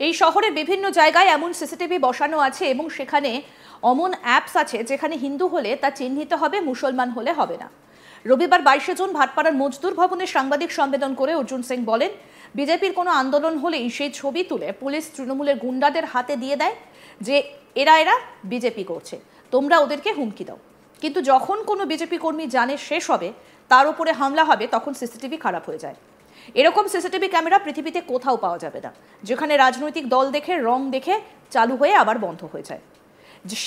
এই শহরের বিভিন্ন জায়গায় এমন সিসিটিভি বসানো আছে এবং সেখানে অমন অ্যাপস আছে যেখানে হিন্দু হলে তা চিহ্নিত হবে, মুসলমান হলে হবে না। রবিবার 22 জুন ভাটপাড়ার মজদুর ভবনে সাংবাদিক সম্মেলন করে অর্জুন সিং বলেন, বিজেপির কোনো আন্দোলন হলেই সেই ছবি তুলে পুলিশ তৃণমূলের গুন্ডাদের হাতে দিয়ে দেয় যে এরা বিজেপি করছে, তোমরা ওদেরকে হুমকি দাও। কিন্তু যখন কোনো বিজেপি কর্মী জানে শেষ হবে, তার উপরে হামলা হবে, তখন সিসিটিভি খারাপ হয়ে যায়। এরকম সিসিটিভি ক্যামেরা পৃথিবীতে কোথাও পাওয়া যাবে না, যেখানে রাজনৈতিক দল দেখে, রং দেখে চালু হয়ে আবার বন্ধ হয়ে যায়।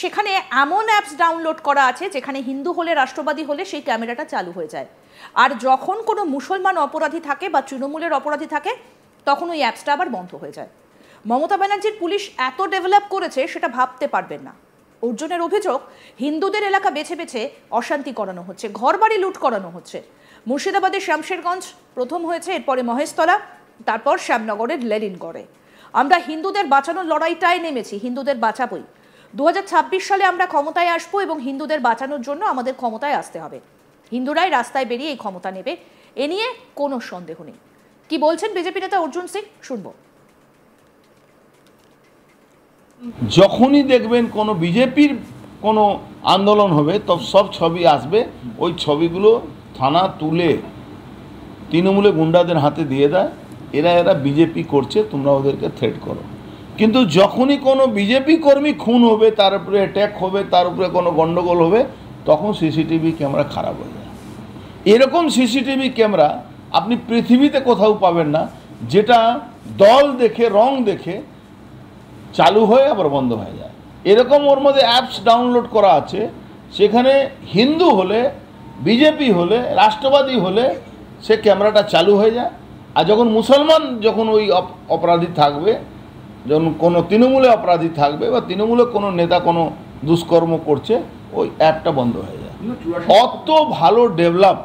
সেখানে এমন অ্যাপস ডাউনলোড করা আছে যেখানে হিন্দু হলে, রাষ্ট্রবাদী হলে সেই ক্যামেরাটা চালু হয়ে যায়। আর যখন কোনো মুসলমান অপরাধী থাকে বা তৃণমূলের অপরাধী থাকে, তখন ওই অ্যাপসটা আবার বন্ধ হয়ে যায়। মমতা ব্যানার্জির পুলিশ এত ডেভেলপ করেছে সেটা ভাবতে পারবেন না। অর্জুনের অভিযোগ, হিন্দুদের এলাকা বেছে বেছে অশান্তি করানো হচ্ছে, ঘরবাড়ি লুট করানো হচ্ছে। মুর্শিদাবাদের শামশেরগঞ্জ প্রথম হয়েছে, এরপরে মহেশতলা, তারপর শ্যামনগরের লেলিনগড়ে। আমরা হিন্দুদের বাঁচানোর লড়াইটায় নেমেছি, হিন্দুদের বাঁচাবই। 2026 সালে আমরা ক্ষমতায় আসবো এবং হিন্দুদের বাঁচানোর জন্য আমাদের ক্ষমতায় আসতে হবে। হিন্দুরাই রাস্তায় বেরিয়ে এই ক্ষমতা নেবে, এ নিয়ে কোনো সন্দেহ নেই। কি বলছেন বিজেপি নেতা অর্জুন সিং, শুনবো। যখনই দেখবেন কোনো বিজেপির কোনো আন্দোলন হবে, তো সব ছবি আসবে, ওই ছবিগুলো থানা তুলে তৃণমূলে গুন্ডাদের হাতে দিয়ে দেয়, এরা বিজেপি করছে, তোমরা ওদেরকে থ্রেট করো। কিন্তু যখনই কোনো বিজেপি কর্মী খুন হবে, তার উপরে অ্যাট্যাক হবে, তার উপরে কোনো গণ্ডগোল হবে, তখন সিসিটিভি ক্যামেরা খারাপ হয়ে যায়। এরকম সিসিটিভি ক্যামেরা আপনি পৃথিবীতে কোথাও পাবেন না, যেটা দল দেখে, রং দেখে চালু হয়ে আবার বন্ধ হয়ে যায়। এরকম ওর মধ্যে অ্যাপস ডাউনলোড করা আছে, সেখানে হিন্দু হলে, বিজেপি হলে, রাষ্ট্রবাদী হলে সে ক্যামেরাটা চালু হয়ে যায়। আর যখন মুসলমান, যখন ওই অপরাধী থাকবে, যখন কোনো তৃণমূলে অপরাধী থাকবে বা তৃণমূলে কোনো নেতা কোনো দুষ্কর্ম করছে, ওই অ্যাপটা বন্ধ হয়ে যায়। অত ভালো ডেভেলপ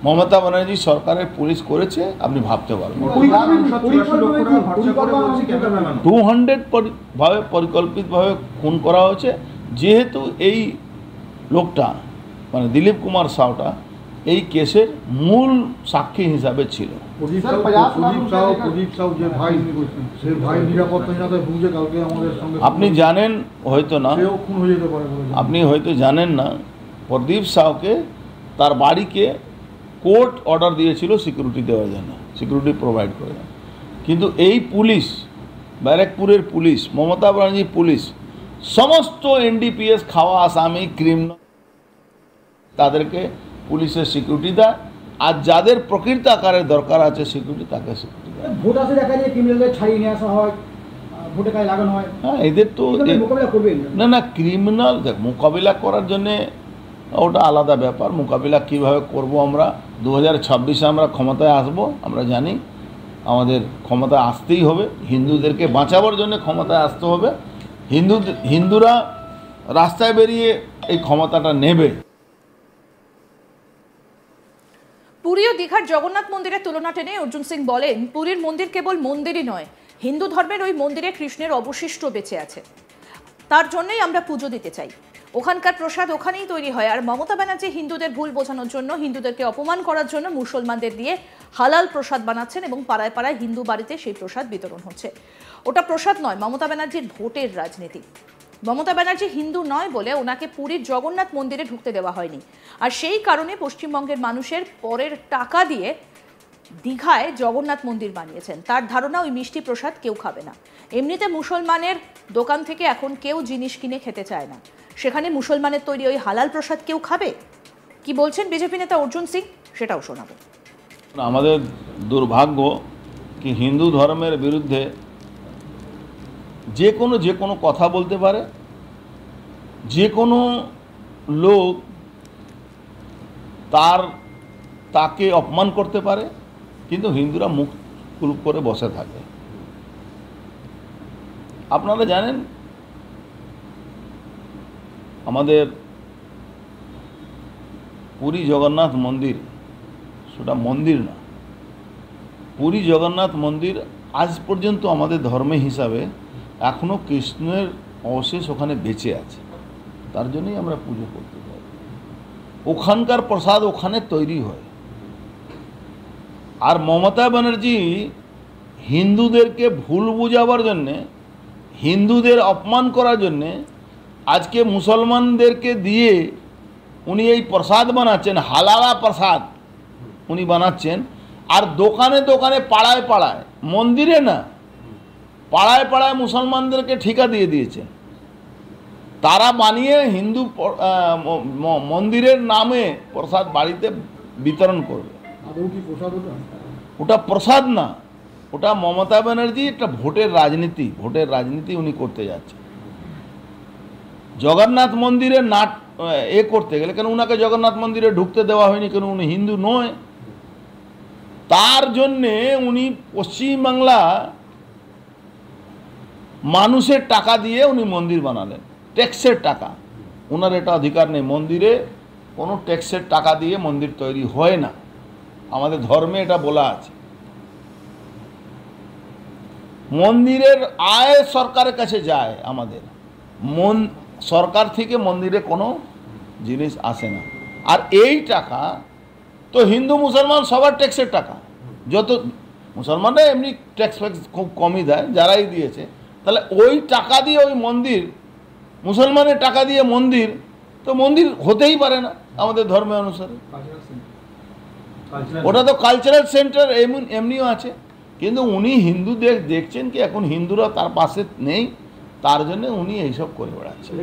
মমতা ব্যানার্জি সরকারের পুলিশ করেছে, আপনি ভাবতে পারবেন। 200 ভাবে পরিকল্পিতভাবে খুন করা হয়েছে। যেহেতু এই লোকটা মানে দিলীপ কুমার সাউটা এই কেসের মূল সাক্ষী হিসাবে ছিল। আপনি জানেন হয়তো না, আপনি হয়তো জানেন না, প্রদীপ সাউকে তার বাড়িকে কোর্ট অর্ডার দিয়েছিল সিকিউরিটি দেওয়ার জন্য, সিকিউরিটি প্রোভাইড করে। কিন্তু এই পুলিশ, ব্যারাকপুরের পুলিশ, মমতা ব্যানার্জি পুলিশ, সমস্ত এনডিপিএস খাওয়া আসামি, ক্রিমিনাল, তাদেরকে পুলিশের সিকিউরিটি দেয়। আর যাদের প্রকৃত আকারের দরকার আছে সিকিউরিটি, তাকে সিকিউরিটি দেয়। ভোট আসে দেখা যায় ক্রিমিনালদের ছাড়িয়ে নিয়ে আসা হয়, ভোটে গায়ে লাগানো হয়। হ্যাঁ, এদের তো না ক্রিমিনাল দেখ মোকাবিলা করার জন্যে ওটা আলাদা ব্যাপার। মোকাবিলা কিভাবে করব আমরা, 2026-এ আমরা ক্ষমতায় আসব, আমরা জানি আমাদের ক্ষমতায় আসতেই হবে। হিন্দুদেরকে বাঁচাবার জন্য ক্ষমতায় আসতে হবে। হিন্দুরা রাস্তায় বেরিয়ে এই ক্ষমতাটা নেবে। পুরী ও দীঘার জগন্নাথ মন্দিরের তুলনা টেনে অর্জুন সিং বলেন, পুরীর মন্দির কেবল মন্দিরই নয়, হিন্দু ধর্মের ওই মন্দিরে কৃষ্ণের অবশিষ্ট বেঁচে আছে, তার জন্যই আমরা পুজো দিতে চাই। ওখানকার প্রসাদ ওখানেই তৈরি হয়। আর মমতা ব্যানার্জি হিন্দুদের ভুল বোঝানোর জন্য, হিন্দুদেরকে অপমান করার জন্য মুসলমানদের দিয়ে হালাল প্রসাদ বানাচ্ছেন এবং পাড়ায় পাড়ায় হিন্দু বাড়িতে সেই প্রসাদ বিতরণ হচ্ছে। ওটা প্রসাদ নয়, মমতা ব্যানার্জির ভোটের রাজনীতি। মমতা ব্যানার্জি হিন্দু নয় বলে ওনাকে পুরীর জগন্নাথ মন্দিরে ঢুকতে দেওয়া হয়নি। আর সেই কারণে পশ্চিমবঙ্গের মানুষের পরের টাকা দিয়ে দীঘায় জগন্নাথ মন্দির বানিয়েছেন। তার ধারণা ওই মিষ্টি প্রসাদ কেউ খাবে না। এমনিতে মুসলমানের দোকান থেকে এখন কেউ জিনিস কিনে খেতে চায় না, সেখানে মুসলমানের তৈরি ওই হালাল প্রসাদ কেউ খাবে? কি বলছেন বিজেপি নেতা অর্জুন সিং, সেটাও শোনাবো। আমাদের দুর্ভাগ্য কি হিন্দু ধর্মের বিরুদ্ধে যে কোনো কথা বলতে পারে, যে কোনো লোক তাকে অপমান করতে পারে, কিন্তু হিন্দুরা মুখ চুপ করে বসে থাকে। আপনারা জানেন আমাদের পুরী জগন্নাথ মন্দির, সেটা মন্দির না, পুরী জগন্নাথ মন্দির আজ পর্যন্ত আমাদের ধর্মে হিসাবে এখনও কৃষ্ণের অবশেষ ওখানে বেঁচে আছে, তার জন্যই আমরা পুজো করতে পারি। ওখানকার প্রসাদ ওখানে তৈরি হয়। আর মমতা ব্যানার্জি হিন্দুদেরকে ভুল বুঝাবার জন্যে, হিন্দুদের অপমান করার জন্যে আজকে মুসলমানদেরকে দিয়ে উনি এই প্রসাদ বানাচ্ছেন, হালালা প্রসাদ উনি বানাচ্ছেন। আর দোকানে দোকানে, পাড়ায় পাড়ায়, মন্দিরে না, পাড়ায় পাড়ায় মুসলমানদেরকে ঠিকা দিয়ে দিয়েছেন। তারা বানিয়ে হিন্দু মন্দিরের নামে প্রসাদ বাড়িতে বিতরণ করবে। ওটা প্রসাদ না, ওটা মমতা ব্যানার্জি একটা ভোটের রাজনীতি উনি করতে যাচ্ছেন। জগন্নাথ মন্দিরে করতে গেলে, কেন ওনাকে জগন্নাথ মন্দিরে ঢুকতে দেওয়া হয়নি, কেন উনি হিন্দু নয়। তার জন্যে উনি পশ্চিমবাংলা মানুষের টাকা দিয়ে উনি মন্দির বানালেন, ট্যাক্সের টাকা। ওনার এটা অধিকার নেই, মন্দিরে কোনো ট্যাক্সের টাকা দিয়ে মন্দির তৈরি হয় না, আমাদের ধর্মে এটা বলা আছে। মন্দিরের আয় সরকারের কাছে যায়, আমাদের সরকার থেকে মন্দিরে কোনো জিনিস আসে না। আর এই টাকা তো হিন্দু মুসলমান সবার ট্যাক্সের টাকা, যত মুসলমানরা এমনি ট্যাক্স ফ্যাক্স খুব কমই দেয়, যারাই দিয়েছে, তাহলে ওই টাকা দিয়ে ওই মন্দির, মুসলমানের টাকা দিয়ে মন্দির, তো মন্দির হতেই পারে না আমাদের ধর্ম অনুসারে। ওটা তো কালচারাল সেন্টার এমনিও আছে, কিন্তু উনি হিন্দুদের দেখছেন কি এখন হিন্দুরা তার পাশে নেই, তার জন্য উনি এইসব করে বেড়াচ্ছেন।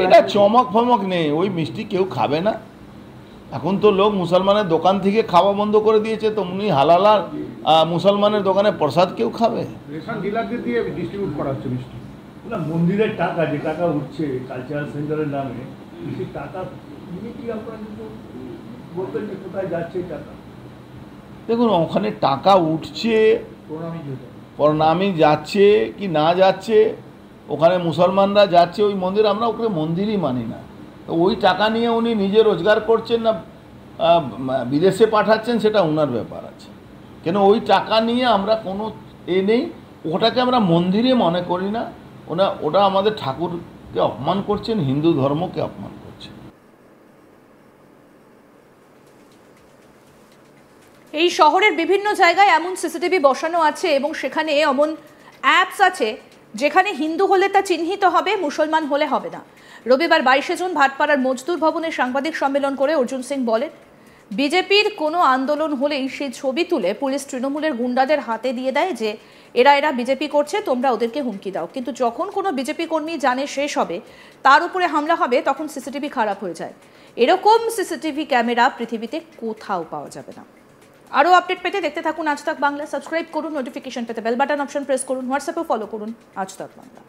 এটা চমক ফমক নেই, ওই মিষ্টি কেউ খাবে না। এখন তো লোক মুসলমানের দোকান থেকে খাওয়া বন্ধ করে দিয়েছে, তো উনি হালালা মুসলমানের দোকানে প্রসাদ কেউ খাবে? মন্দিরের টাকা, যে টাকা উঠছে কালচারাল সেন্টারের নামে, সেই টাকা বলবেন যে কোথায় যাচ্ছে টাকা? দেখুন, ওখানে টাকা উঠছে, প্রণামী যাচ্ছে কি না যাচ্ছে, ওখানে মুসলমানরা যাচ্ছে ওই মন্দির, আমরা ওখানে মন্দিরই মানি না। তো ওই টাকা নিয়ে উনি নিজে রোজগার করছেন না বিদেশে পাঠাচ্ছেন, সেটা ওনার ব্যাপার আছে। কেন ওই টাকা নিয়ে আমরা কোনো নেই, ওটাকে আমরা মন্দিরে মনে করি না। ওটা আমাদের ঠাকুরকে অপমান করছেন, হিন্দু ধর্মকে অপমান করছেন। এই শহরের বিভিন্ন জায়গায় এমন সিসিটিভি বসানো আছে এবং সেখানে এমন অ্যাপস আছে যেখানে হিন্দু হলে তা চিহ্নিত হবে, মুসলমান হলে হবে না। রবিবার 22 জুন ভাটপাড়ার মজদুর ভবনে সাংবাদিক সম্মেলন করে অর্জুন সিং বলেন, বিজেপির কোনো আন্দোলন হলেই সেই ছবি তুলে পুলিশ তৃণমূলের গুন্ডাদের হাতে দিয়ে দেয় যে এরা বিজেপি করছে, তোমরা ওদেরকে হুমকি দাও। কিন্তু যখন কোনো বিজেপি কর্মী জানে শেষ হবে, তার উপরে হামলা হবে, তখন সিসিটিভি খারাপ হয়ে যায়। এরকম সিসিটিভি ক্যামেরা পৃথিবীতে কোথাও পাওয়া যাবে না। আরও আপডেট পেতে দেখতে থাকুন আজ তাক বাংলা। সাবস্ক্রাইব করুন, নোটিফিকেশন পেতে বেল বাটন অপশন প্রেস করুন, হোয়াটসঅ্যাপে ফলো করুন আজ তাক বাংলা।